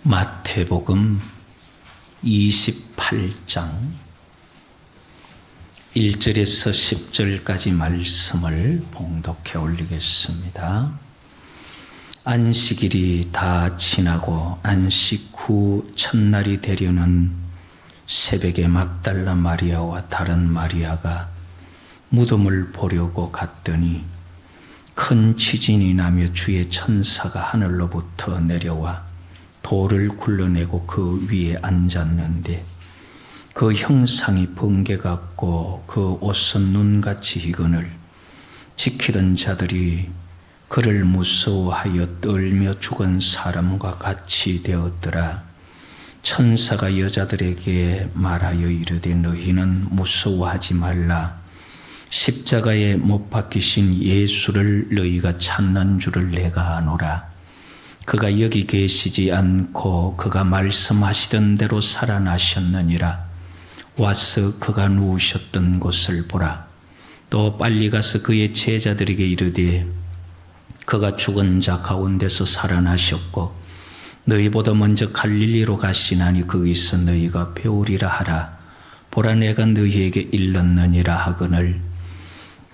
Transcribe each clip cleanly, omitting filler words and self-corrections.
마태복음 28장 1절에서 10절까지 말씀을 봉독해 올리겠습니다. 안식일이 다 지나고 안식 후 첫날이 되려는 새벽에 막달라 마리아와 다른 마리아가 무덤을 보려고 갔더니 큰 지진이 나며 주의 천사가 하늘로부터 내려와 돌을 굴러내고 그 위에 앉았는데 그 형상이 번개 같고 그 옷은 눈같이 희건을 지키던 자들이 그를 무서워하여 떨며 죽은 사람과 같이 되었더라. 천사가 여자들에게 말하여 이르되 너희는 무서워하지 말라. 십자가에 못 박히신 예수를 너희가 찾는 줄을 내가 아노라. 그가 여기 계시지 않고 그가 말씀하시던 대로 살아나셨느니라. 와서 그가 누우셨던 곳을 보라. 또 빨리 가서 그의 제자들에게 이르되 그가 죽은 자 가운데서 살아나셨고 너희보다 먼저 갈릴리로 가시나니 거기서 너희가 배우리라 하라. 보라 내가 너희에게 일렀느니라 하거늘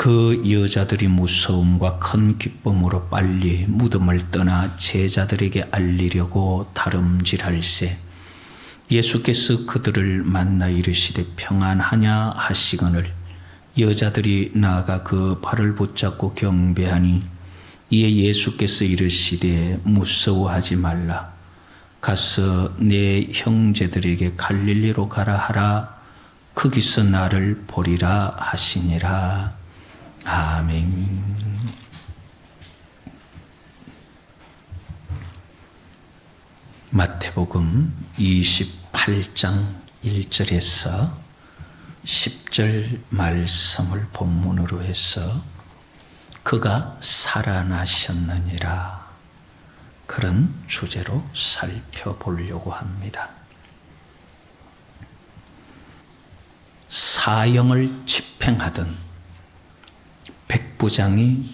그 여자들이 무서움과 큰 기쁨으로 빨리 무덤을 떠나 제자들에게 알리려고 다름질할세 예수께서 그들을 만나 이르시되 평안하냐 하시거늘 여자들이 나아가 그 발을 붙잡고 경배하니 이에 예수께서 이르시되 무서워하지 말라. 가서 내 형제들에게 갈릴리로 가라 하라. 거기서 나를 보리라 하시니라. 아멘. 마태복음 28장 1절에서 10절 말씀을 본문으로 해서 그가 살아나셨느니라 그런 주제로 살펴보려고 합니다. 사형을 집행하던 백부장이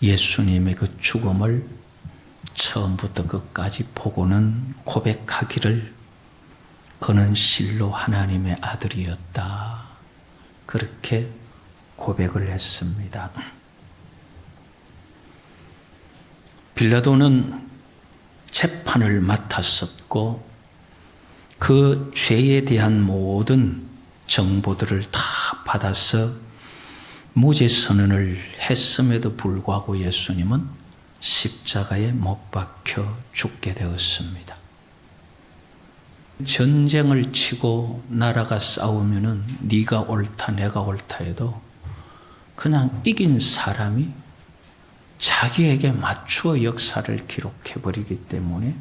예수님의 그 죽음을 처음부터 끝까지 보고는 고백하기를 그는 실로 하나님의 아들이었다. 그렇게 고백을 했습니다. 빌라도는 재판을 맡았었고 그 죄에 대한 모든 정보들을 다 받아서 무죄 선언을 했음에도 불구하고 예수님은 십자가에 못 박혀 죽게 되었습니다. 전쟁을 치고 나라가 싸우면은 네가 옳다 내가 옳다 해도 그냥 이긴 사람이 자기에게 맞추어 역사를 기록해버리기 때문에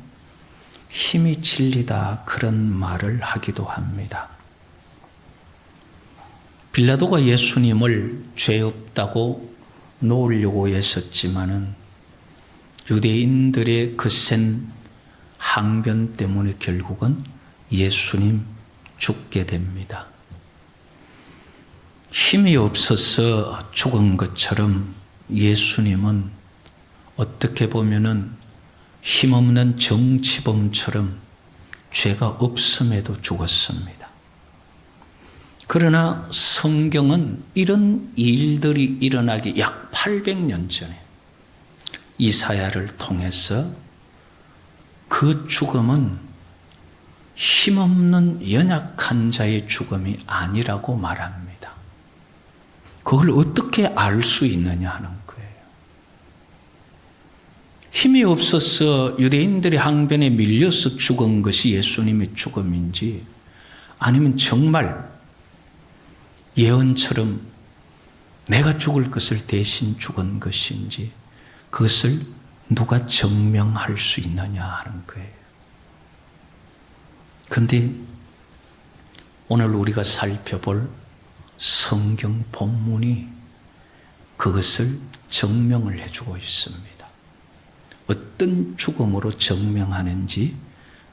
힘이 진리다 그런 말을 하기도 합니다. 빌라도가 예수님을 죄 없다고 놓으려고 했었지만은 유대인들의 거센 항변 때문에 결국은 예수님 죽게 됩니다. 힘이 없어서 죽은 것처럼 예수님은 어떻게 보면은 힘없는 정치범처럼 죄가 없음에도 죽었습니다. 그러나 성경은 이런 일들이 일어나기 약 800년 전에 이사야를 통해서 그 죽음은 힘없는 연약한 자의 죽음이 아니라고 말합니다. 그걸 어떻게 알 수 있느냐 하는 거예요. 힘이 없어서 유대인들의 항변에 밀려서 죽은 것이 예수님의 죽음인지 아니면 정말 예언처럼 내가 죽을 것을 대신 죽은 것인지 그것을 누가 증명할 수 있느냐 하는 거예요. 그런데 오늘 우리가 살펴볼 성경 본문이 그것을 증명을 해주고 있습니다. 어떤 죽음으로 증명하는지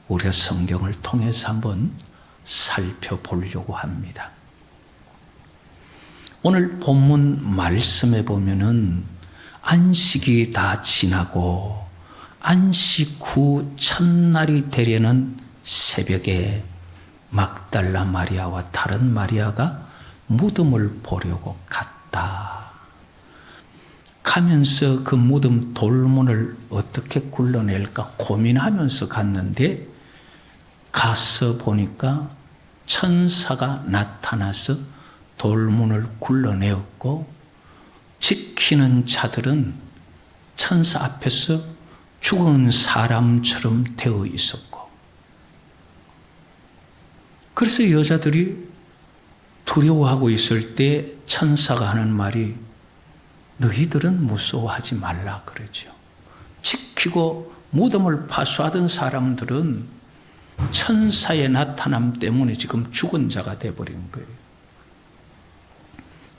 우리가 성경을 통해서 한번 살펴보려고 합니다. 오늘 본문 말씀에 보면은 안식이 다 지나고 안식 후 첫날이 되려는 새벽에 막달라 마리아와 다른 마리아가 무덤을 보려고 갔다. 가면서 그 무덤 돌문을 어떻게 굴러낼까 고민하면서 갔는데, 가서 보니까 천사가 나타나서 돌문을 굴러내었고, 지키는 자들은 천사 앞에서 죽은 사람처럼 되어 있었고, 그래서 여자들이 두려워하고 있을 때 천사가 하는 말이 너희들은 무서워하지 말라 그러죠. 지키고 무덤을 파수하던 사람들은 천사의 나타남 때문에 지금 죽은 자가 되어버린 거예요.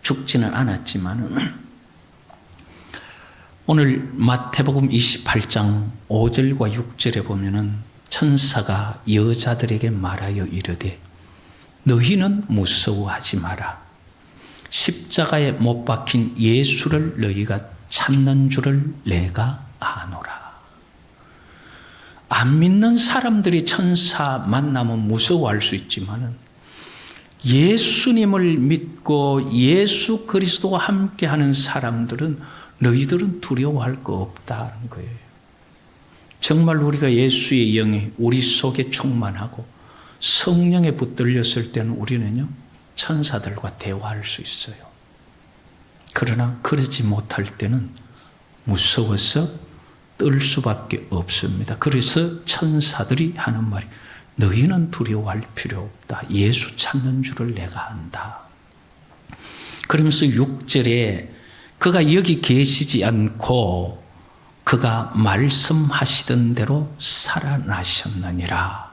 죽지는 않았지만 오늘 마태복음 28장 5절과 6절에 보면은 천사가 여자들에게 말하여 이르되 너희는 무서워하지 마라. 십자가에 못 박힌 예수를 너희가 찾는 줄을 내가 아노라. 안 믿는 사람들이 천사 만나면 무서워할 수 있지만은 예수님을 믿고 예수 그리스도와 함께하는 사람들은 너희들은 두려워할 거 없다는 거예요. 정말 우리가 예수의 영이 우리 속에 충만하고 성령에 붙들렸을 때는 우리는요, 천사들과 대화할 수 있어요. 그러나 그러지 못할 때는 무서워서 떨 수밖에 없습니다. 그래서 천사들이 하는 말이 너희는 두려워할 필요 없다. 예수 찾는 줄을 내가 안다. 그러면서 6절에 그가 여기 계시지 않고 그가 말씀하시던 대로 살아나셨느니라.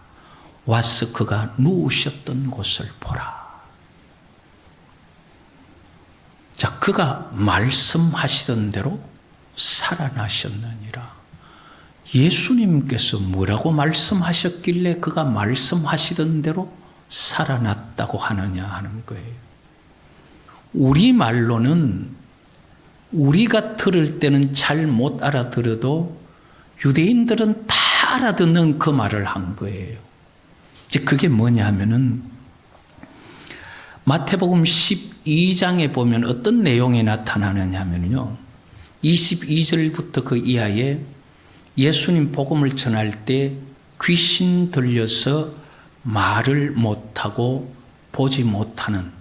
와서 그가 누우셨던 곳을 보라. 자, 그가 말씀하시던 대로 살아나셨느니라. 예수님께서 뭐라고 말씀하셨길래 그가 말씀하시던 대로 살아났다고 하느냐 하는 거예요. 우리말로는 우리가 들을 때는 잘 못 알아들어도 유대인들은 다 알아듣는 그 말을 한 거예요. 이제 그게 뭐냐 하면은 마태복음 12장에 보면 어떤 내용이 나타나느냐 하면요, 22절부터 그 이하에 예수님 복음을 전할 때 귀신 들려서 말을 못하고 보지 못하는,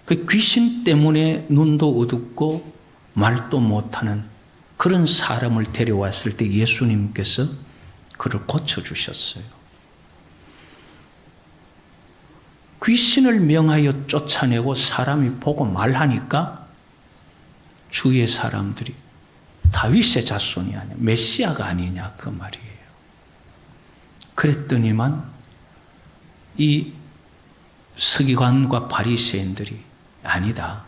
그 귀신 때문에 눈도 어둡고 말도 못하는 그런 사람을 데려왔을 때 예수님께서 그를 고쳐주셨어요. 귀신을 명하여 쫓아내고 사람이 보고 말하니까 주위의 사람들이 다윗의 자손이 아니냐, 메시아가 아니냐 그 말이에요. 그랬더니만 이 서기관과 바리새인들이 아니다,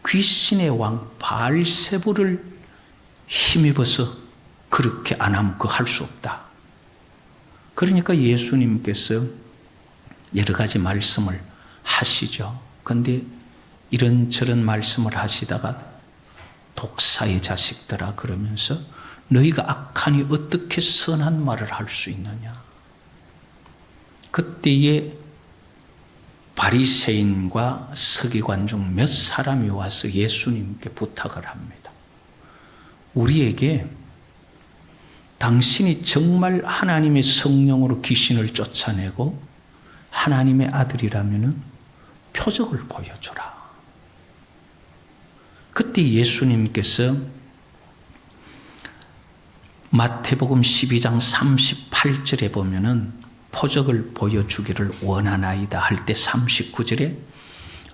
귀신의 왕 바알세불을 힘입어서 그렇게 안 하면 그거 할 수 없다. 그러니까 예수님께서 여러 가지 말씀을 하시죠. 그런데 이런저런 말씀을 하시다가 독사의 자식들아 그러면서 너희가 악하니 어떻게 선한 말을 할 수 있느냐. 그때에 바리새인과 서기관 중 몇 사람이 와서 예수님께 부탁을 합니다. 우리에게 당신이 정말 하나님의 성령으로 귀신을 쫓아내고 하나님의 아들이라면 표적을 보여줘라. 그때 예수님께서 마태복음 12장 38절에 보면은 표적을 보여주기를 원하나이다 할 때 39절에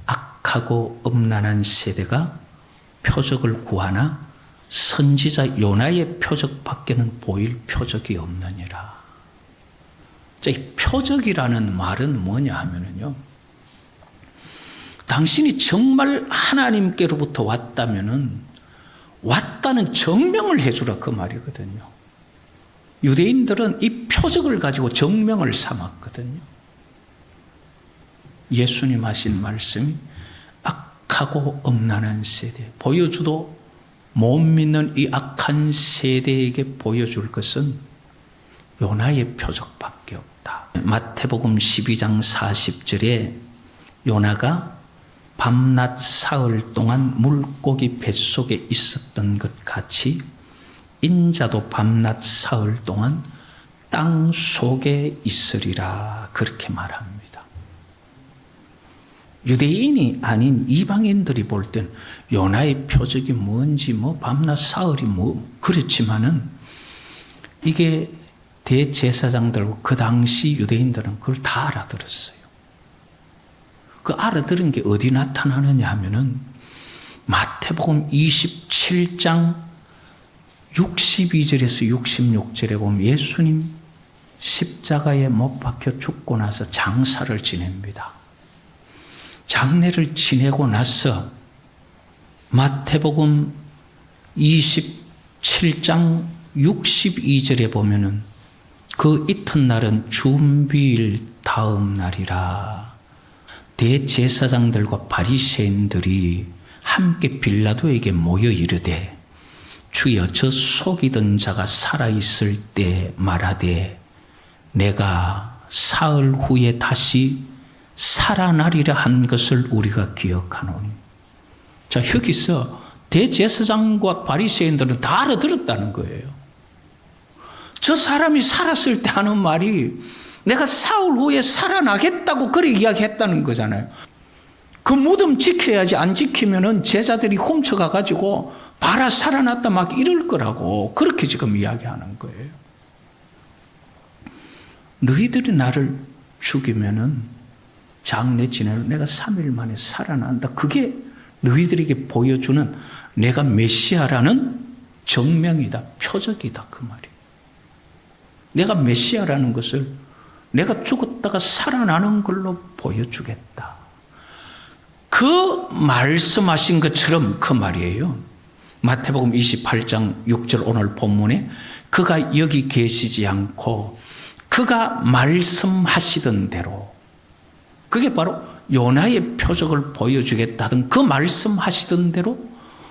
악하고 엄난한 세대가 표적을 구하나 선지자 요나의 표적밖에는 보일 표적이 없느니라. 이 표적이라는 말은 뭐냐 하면은요, 당신이 정말 하나님께로부터 왔다면은 왔다는 증명을 해주라 그 말이거든요. 유대인들은 이 표적을 가지고 증명을 삼았거든요. 예수님 하신 말씀이 악하고 엄난한 세대, 보여줘도 못 믿는 이 악한 세대에게 보여줄 것은 요나의 표적밖에 없다. 마태복음 12장 40절에 요나가 밤낮 사흘 동안 물고기 뱃속에 있었던 것 같이 인자도 밤낮 사흘 동안 땅 속에 있으리라 그렇게 말합니다. 유대인이 아닌 이방인들이 볼 땐 요나의 표적이 뭔지 밤낮 사흘이 그렇지만은 이게 대제사장들과 그 당시 유대인들은 그걸 다 알아들었어요. 그 알아들은 게 어디 나타나느냐 하면은 마태복음 27장 62절에서 66절에 보면 예수님 십자가에 못 박혀 죽고 나서 장사를 지냅니다. 장례를 지내고 나서 마태복음 27장 62절에 보면은 그 이튿날은 준비일 다음 날이라 대제사장들과 바리새인들이 함께 빌라도에게 모여 이르되 주여 저 속이던 자가 살아있을 때 말하되 내가 사흘 후에 다시 살아나리라 한 것을 우리가 기억하노니. 자, 여기서 대제사장과 바리새인들은 다 알아들었다는 거예요. 저 사람이 살았을 때 하는 말이 내가 사흘 후에 살아나겠다고 그렇게 이야기했다는 거잖아요. 그 무덤 지켜야지, 안 지키면은 제자들이 훔쳐가가지고 봐라 살아났다 막 이럴 거라고 그렇게 지금 이야기하는 거예요. 너희들이 나를 죽이면은 장례 지내로 내가 3일 만에 살아난다. 그게 너희들에게 보여주는 내가 메시아라는 정명이다, 표적이다 그 말이에요. 내가 메시아라는 것을 내가 죽었다가 살아나는 걸로 보여주겠다. 그 말씀하신 것처럼 그 말이에요. 마태복음 28장 6절 오늘 본문에 그가 여기 계시지 않고 그가 말씀하시던 대로, 그게 바로 요나의 표적을 보여주겠다던 그 말씀하시던 대로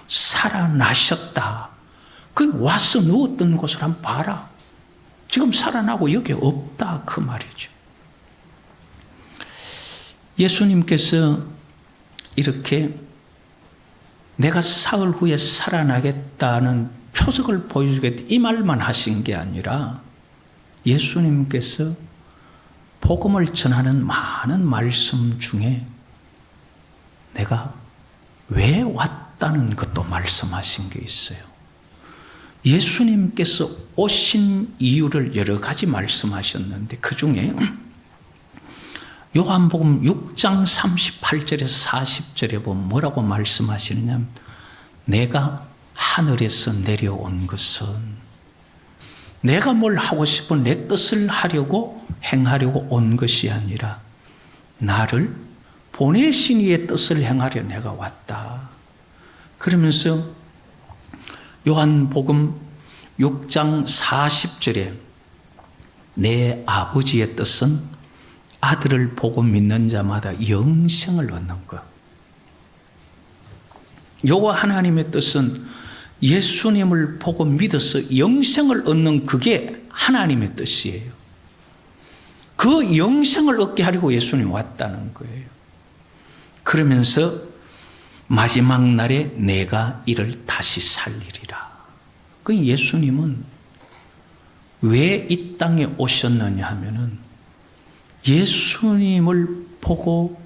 살아나셨다. 그 와서 누웠던 곳을 한번 봐라. 지금 살아나고 여기 없다 그 말이죠. 예수님께서 이렇게 내가 사흘 후에 살아나겠다는 표적을 보여주겠다 이 말만 하신 게 아니라 예수님께서 복음을 전하는 많은 말씀 중에 내가 왜 왔다는 것도 말씀하신 게 있어요. 예수님께서 오신 이유를 여러 가지 말씀하셨는데 그 중에 요한복음 6장 38절에서 40절에 보면 뭐라고 말씀하시느냐면 내가 하늘에서 내려온 것은 내가 뭘 하고 싶은 내 뜻을 하려고 행하려고 온 것이 아니라 나를 보내신 이의 뜻을 행하려 내가 왔다. 그러면서 요한복음 6장 40절에 내 아버지의 뜻은 아들을 보고 믿는 자마다 영생을 얻는 것. 여호와 하나님의 뜻은 예수님을 보고 믿어서 영생을 얻는 그게 하나님의 뜻이에요. 그 영생을 얻게 하려고 예수님이 왔다는 거예요. 그러면서 마지막 날에 내가 이를 다시 살리리라. 그 예수님은 왜 이 땅에 오셨느냐 하면은 예수님을 보고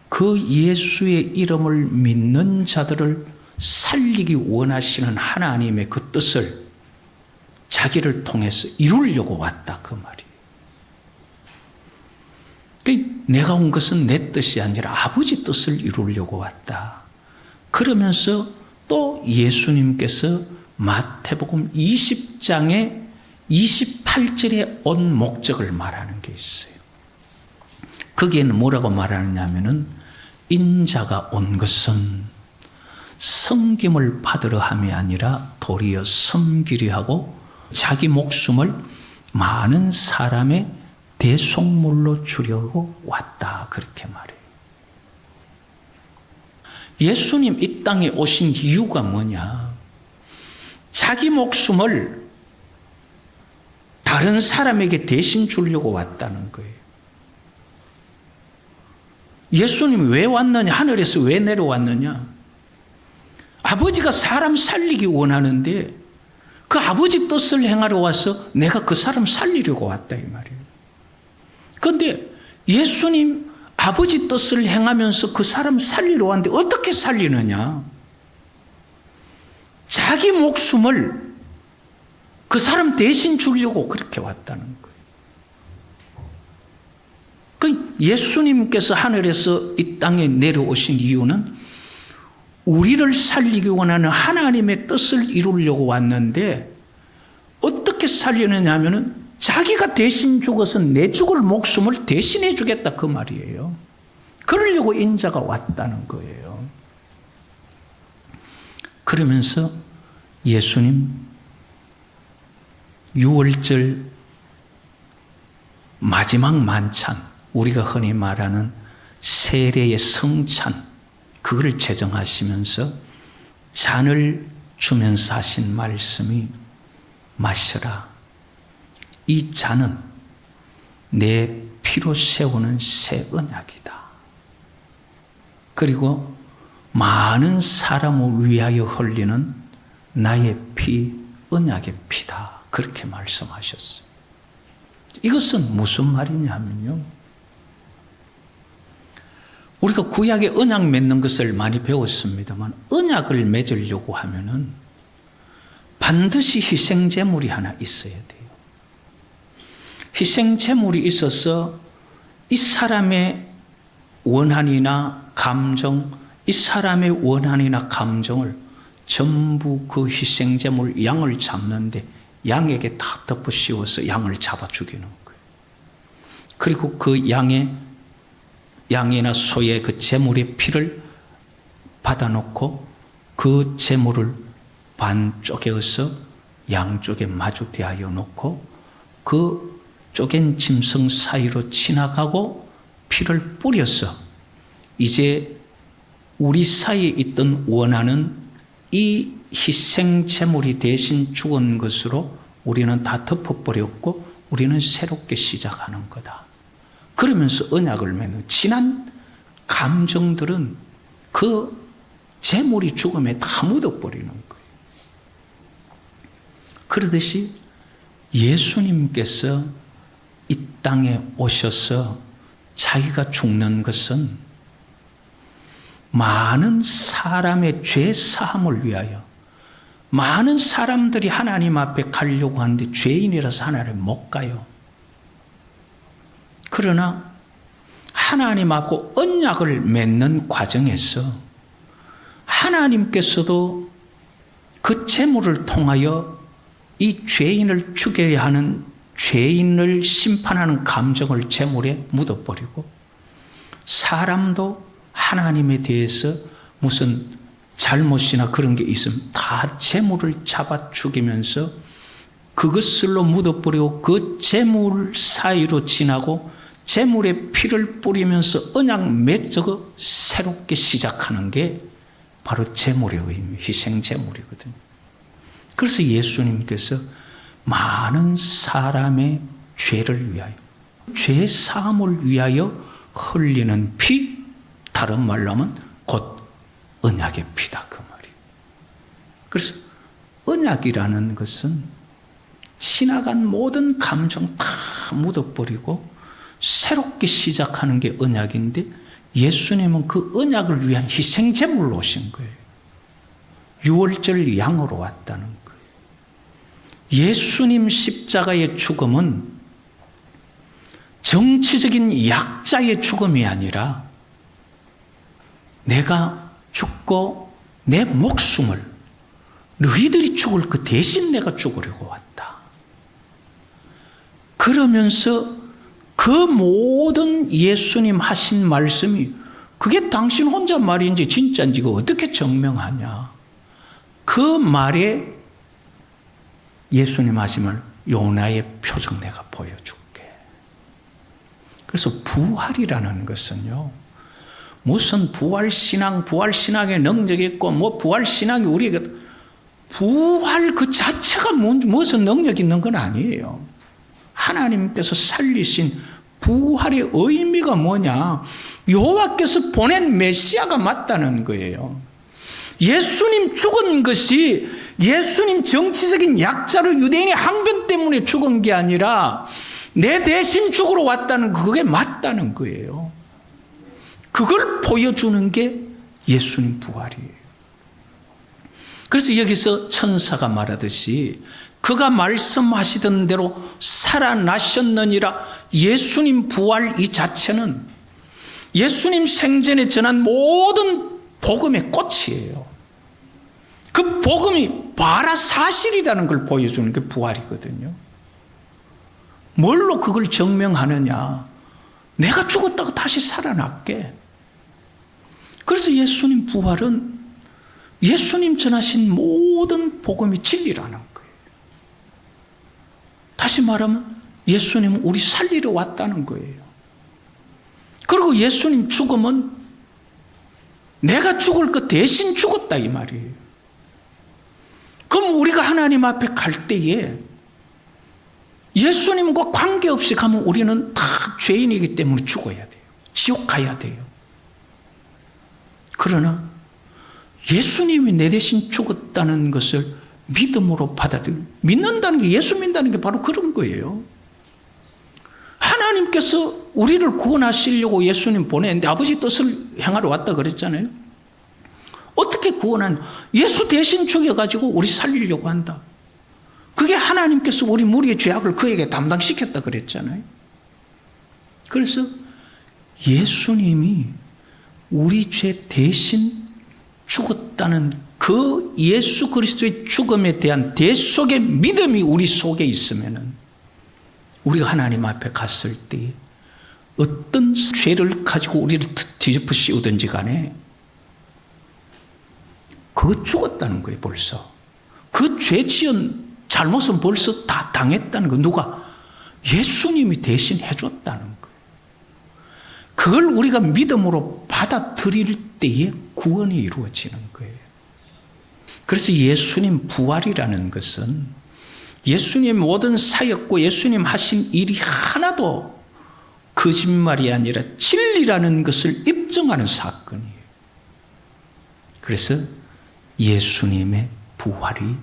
그 예수의 이름을 믿는 자들을 살리기 원하시는 하나님의 그 뜻을 자기를 통해서 이루려고 왔다 그 말이에요. 그러니까 내가 온 것은 내 뜻이 아니라 아버지 뜻을 이루려고 왔다. 그러면서 또 예수님께서 마태복음 20장에 28절에 온 목적을 말하는 게 있어요. 거기에는 뭐라고 말하느냐 하면은 인자가 온 것은 섬김을 받으려 함이 아니라 도리어 섬기려 하고 자기 목숨을 많은 사람의 대속물로 주려고 왔다 그렇게 말해요. 예수님 이 땅에 오신 이유가 뭐냐? 자기 목숨을 다른 사람에게 대신 주려고 왔다는 거예요. 예수님이 왜 왔느냐? 하늘에서 왜 내려왔느냐? 아버지가 사람 살리기 원하는데 그 아버지 뜻을 행하러 와서 내가 그 사람 살리려고 왔다 이 말이에요. 그런데 예수님 아버지 뜻을 행하면서 그 사람 살리러 왔는데 어떻게 살리느냐? 자기 목숨을 그 사람 대신 주려고 그렇게 왔다는 거예요. 그 예수님께서 하늘에서 이 땅에 내려오신 이유는 우리를 살리기 원하는 하나님의 뜻을 이루려고 왔는데 어떻게 살리느냐 하면은 자기가 대신 죽어서 내 죽을 목숨을 대신해 주겠다 그 말이에요. 그러려고 인자가 왔다는 거예요. 그러면서 예수님 6월절 마지막 만찬, 우리가 흔히 말하는 세례의 성찬, 그걸 제정하시면서 잔을 주면서 하신 말씀이 마셔라. 이 잔은 내 피로 세우는 새 언약이다. 그리고 많은 사람을 위하여 흘리는 나의 피, 언약의 피다. 그렇게 말씀하셨어요. 이것은 무슨 말이냐 하면요. 우리가 구약에 언약 맺는 것을 많이 배웠습니다만 언약을 맺으려고 하면은 반드시 희생제물이 하나 있어야 돼요. 희생제물이 있어서 이 사람의 원한이나 감정, 이 사람의 원한이나 감정을 전부 그 희생제물 양을 잡는데 양에게 다 덮어 씌워서 양을 잡아 죽이는 거예요. 그리고 그 양이나 소의 그 제물의 피를 받아놓고 그 제물을 반 쪼개어서 양쪽에 마주 대하여 놓고 그 쪼갠 짐승 사이로 지나가고 피를 뿌려서 이제 우리 사이에 있던 원하는 이 희생 제물이 대신 죽은 것으로 우리는 다 덮어버렸고 우리는 새롭게 시작하는 거다. 그러면서 언약을 맺는 지난 감정들은 그 제물이 죽음에 다 묻어버리는 거예요. 그러듯이 예수님께서 이 땅에 오셔서 자기가 죽는 것은 많은 사람의 죄 사함을 위하여, 많은 사람들이 하나님 앞에 가려고 하는데 죄인이라서 하나님 못 가요. 그러나 하나님하고 언약을 맺는 과정에서 하나님께서도 그 제물을 통하여 이 죄인을 죽여야 하는, 죄인을 심판하는 감정을 제물에 묻어버리고, 사람도 하나님에 대해서 무슨 잘못이나 그런 게 있으면 다 제물을 잡아 죽이면서 그것을로 묻어버리고 그 제물 사이로 지나고 제물의 피를 뿌리면서 언약 맺어 새롭게 시작하는 게 바로 제물의 의미, 희생 제물이거든요. 그래서 예수님께서 많은 사람의 죄를 위하여, 죄 사함을 위하여 흘리는 피, 다른 말로 하면 곧 언약의 피다 그 말이에요. 그래서 언약이라는 것은 지나간 모든 감정 다 묻어버리고 새롭게 시작하는 게 언약인데 예수님은 그 언약을 위한 희생제물로 오신 거예요. 6월절 양으로 왔다는 거예요. 예수님 십자가의 죽음은 정치적인 약자의 죽음이 아니라 내가 죽고 내 목숨을 너희들이 죽을 그 대신 내가 죽으려고 왔다. 그러면서 그 모든 예수님 하신 말씀이 그게 당신 혼자 말인지 진짜인지 어떻게 증명하냐. 그 말에 예수님 하신 말 요나의 표정 내가 보여줄게. 그래서 부활이라는 것은요, 무슨 부활신앙의 능력이 있고 뭐 부활신앙이 우리에게 부활 그 자체가 무슨 능력이 있는 건 아니에요. 하나님께서 살리신 부활의 의미가 뭐냐? 여호와께서 보낸 메시아가 맞다는 거예요. 예수님 죽은 것이 예수님 정치적인 약자로 유대인의 항변 때문에 죽은 게 아니라 내 대신 죽으러 왔다는 그게 맞다는 거예요. 그걸 보여주는 게 예수님 부활이에요. 그래서 여기서 천사가 말하듯이 그가 말씀하시던 대로 살아나셨느니라. 예수님 부활 이 자체는 예수님 생전에 전한 모든 복음의 꽃이에요. 그 복음이 바라 사실이라는 걸 보여주는 게 부활이거든요. 뭘로 그걸 증명하느냐? 내가 죽었다가 다시 살아났게. 그래서 예수님 부활은 예수님 전하신 모든 복음이 진리라는 거예요. 다시 말하면 예수님은 우리 살리러 왔다는 거예요. 그리고 예수님 죽음은 내가 죽을 것 대신 죽었다 이 말이에요. 그럼 우리가 하나님 앞에 갈 때에 예수님과 관계없이 가면 우리는 다 죄인이기 때문에 죽어야 돼요. 지옥 가야 돼요. 그러나 예수님이 내 대신 죽었다는 것을 믿음으로 믿는다는 게, 예수 믿는다는 게 바로 그런 거예요. 하나님께서 우리를 구원하시려고 예수님 보냈는데 아버지 뜻을 행하러 왔다 그랬잖아요. 어떻게 예수 대신 죽여가지고 우리 살리려고 한다. 그게 하나님께서 우리 무리의 죄악을 그에게 담당시켰다 그랬잖아요. 그래서 예수님이 우리 죄 대신 죽었다는 그 예수 그리스도의 죽음에 대한 대속의 믿음이 우리 속에 있으면은 우리가 하나님 앞에 갔을 때 어떤 죄를 가지고 우리를 뒤집어 씌우든지 간에 그거 죽었다는 거예요. 벌써 그 죄 지은 잘못은 벌써 다 당했다는 거. 누가? 예수님이 대신 해줬다는 거예요. 그걸 우리가 믿음으로 받아들일 때에 구원이 이루어지는 거예요. 그래서 예수님 부활이라는 것은 예수님 모든 사역과 예수님 하신 일이 하나도 거짓말이 아니라 진리라는 것을 입증하는 사건이에요. 그래서 예수님의 부활이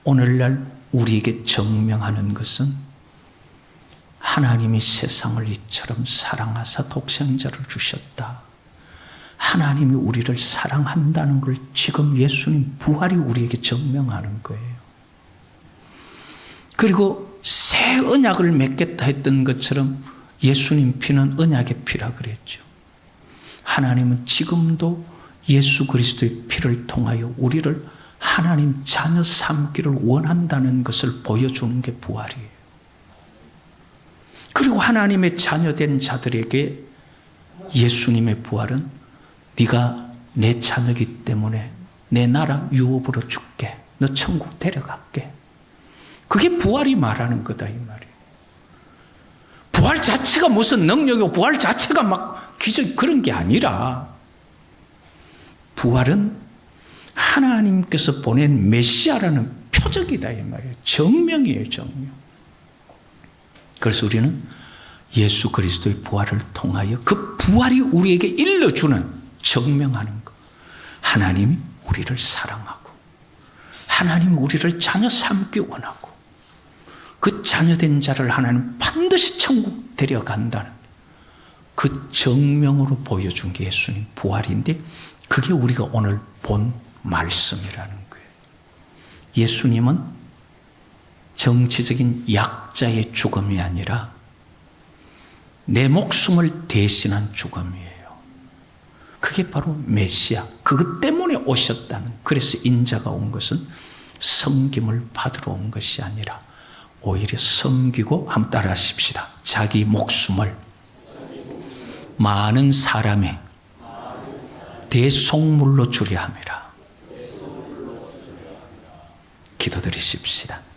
오늘날 우리에게 증명하는 것은 하나님이 세상을 이처럼 사랑하사 독생자를 주셨다. 하나님이 우리를 사랑한다는 걸 지금 예수님 부활이 우리에게 증명하는 거예요. 그리고 새 언약을 맺겠다 했던 것처럼 예수님 피는 언약의 피라 그랬죠. 하나님은 지금도 예수 그리스도의 피를 통하여 우리를 하나님 자녀 삼기를 원한다는 것을 보여주는 게 부활이에요. 그리고 하나님의 자녀된 자들에게 예수님의 부활은 네가 내 자녀이기 때문에 내 나라 유업으로 줄게. 너 천국 데려갈게. 그게 부활이 말하는 거다 이 말이에요. 부활 자체가 무슨 능력이고 부활 자체가 막 기적 그런 게 아니라 부활은 하나님께서 보낸 메시아라는 표적이다 이 말이에요. 증명이에요, 증명. 그래서 우리는 예수 그리스도의 부활을 통하여 그 부활이 우리에게 일러주는 증명하는 것. 하나님이 우리를 사랑하고 하나님이 우리를 자녀 삼기 원하고 그 자녀된 자를 하나님 반드시 천국 데려간다는 그 증명으로 보여준 게 예수님 부활인데 그게 우리가 오늘 본 말씀이라는 거예요. 예수님은 정치적인 약자의 죽음이 아니라 내 목숨을 대신한 죽음이에요. 그게 바로 메시아. 그것 때문에 오셨다는. 그래서 인자가 온 것은 섬김을 받으러 온 것이 아니라 오히려 섬기고 한번 따라 하십시다. 자기 목숨을 많은 사람의 대속물로 주려 함이라. 기도드리십시다.